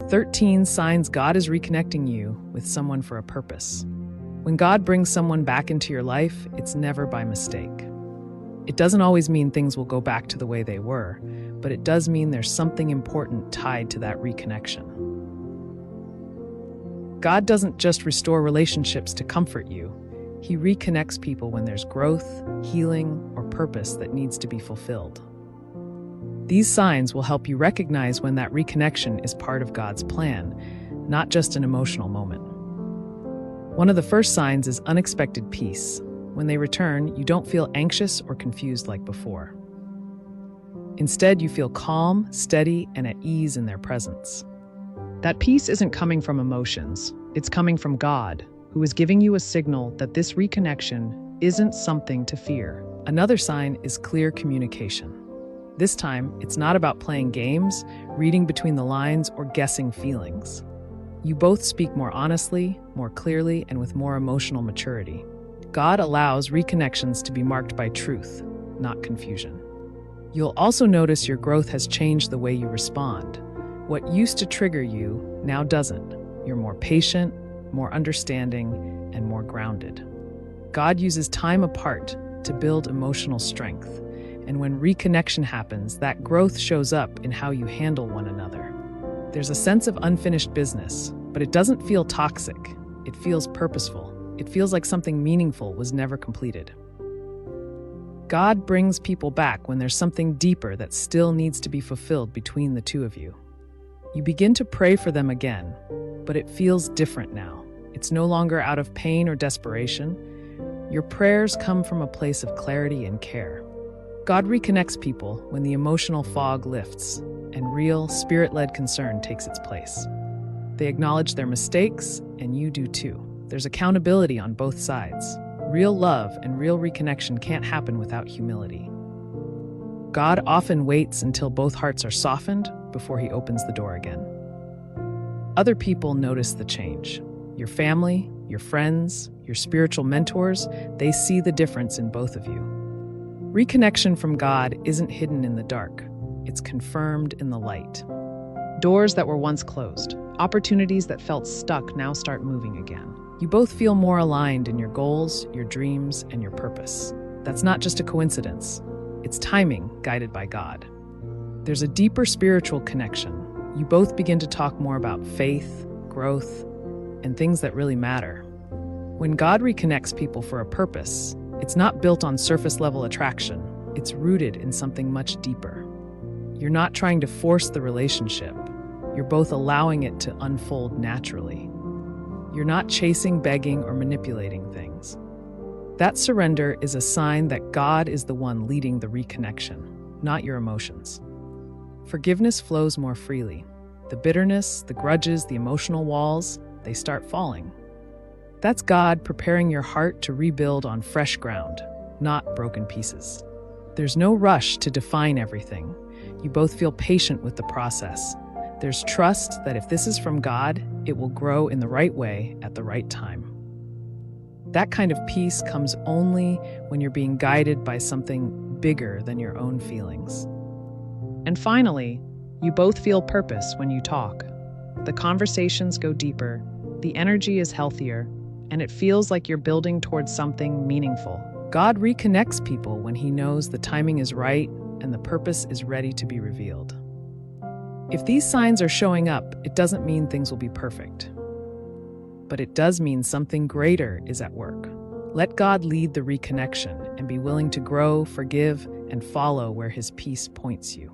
13 signs God is reconnecting you with someone for a purpose. When God brings someone back into your life, it's never by mistake. It doesn't always mean things will go back to the way they were, but it does mean there's something important tied to that reconnection. God doesn't just restore relationships to comfort you. He reconnects people when there's growth, healing, or purpose that needs to be fulfilled. These signs will help you recognize when that reconnection is part of God's plan, not just an emotional moment. One of the first signs is unexpected peace. When they return, you don't feel anxious or confused like before. Instead, you feel calm, steady, and at ease in their presence. That peace isn't coming from emotions. It's coming from God, who is giving you a signal that this reconnection isn't something to fear. Another sign is clear communication. This time, it's not about playing games, reading between the lines, or guessing feelings. You both speak more honestly, more clearly, and with more emotional maturity. God allows reconnections to be marked by truth, not confusion. You'll also notice your growth has changed the way you respond. What used to trigger you now doesn't. You're more patient, more understanding, and more grounded. God uses time apart to build emotional strength, and when reconnection happens, that growth shows up in how you handle one another. There's a sense of unfinished business, but it doesn't feel toxic. It feels purposeful. It feels like something meaningful was never completed. God brings people back when there's something deeper that still needs to be fulfilled between the two of you. You begin to pray for them again, but it feels different now. It's no longer out of pain or desperation. Your prayers come from a place of clarity and care. God reconnects people when the emotional fog lifts and real, spirit-led concern takes its place. They acknowledge their mistakes, and you do too. There's accountability on both sides. Real love and real reconnection can't happen without humility. God often waits until both hearts are softened before he opens the door again. Other people notice the change. Your family, your friends, your spiritual mentors, they see the difference in both of you. Reconnection from God isn't hidden in the dark. It's confirmed in the light. Doors that were once closed, opportunities that felt stuck now start moving again. You both feel more aligned in your goals, your dreams, and your purpose. That's not just a coincidence. It's timing guided by God. There's a deeper spiritual connection. You both begin to talk more about faith, growth, and things that really matter. When God reconnects people for a purpose, it's not built on surface-level attraction. It's rooted in something much deeper. You're not trying to force the relationship. You're both allowing it to unfold naturally. You're not chasing, begging, or manipulating things. That surrender is a sign that God is the one leading the reconnection, not your emotions. Forgiveness flows more freely. The bitterness, the grudges, the emotional walls, they start falling. That's God preparing your heart to rebuild on fresh ground, not broken pieces. There's no rush to define everything. You both feel patient with the process. There's trust that if this is from God, it will grow in the right way at the right time. That kind of peace comes only when you're being guided by something bigger than your own feelings. And finally, you both feel purpose when you talk. The conversations go deeper, the energy is healthier, and it feels like you're building towards something meaningful. God reconnects people when he knows the timing is right and the purpose is ready to be revealed. If these signs are showing up, it doesn't mean things will be perfect. But it does mean something greater is at work. Let God lead the reconnection and be willing to grow, forgive, and follow where his peace points you.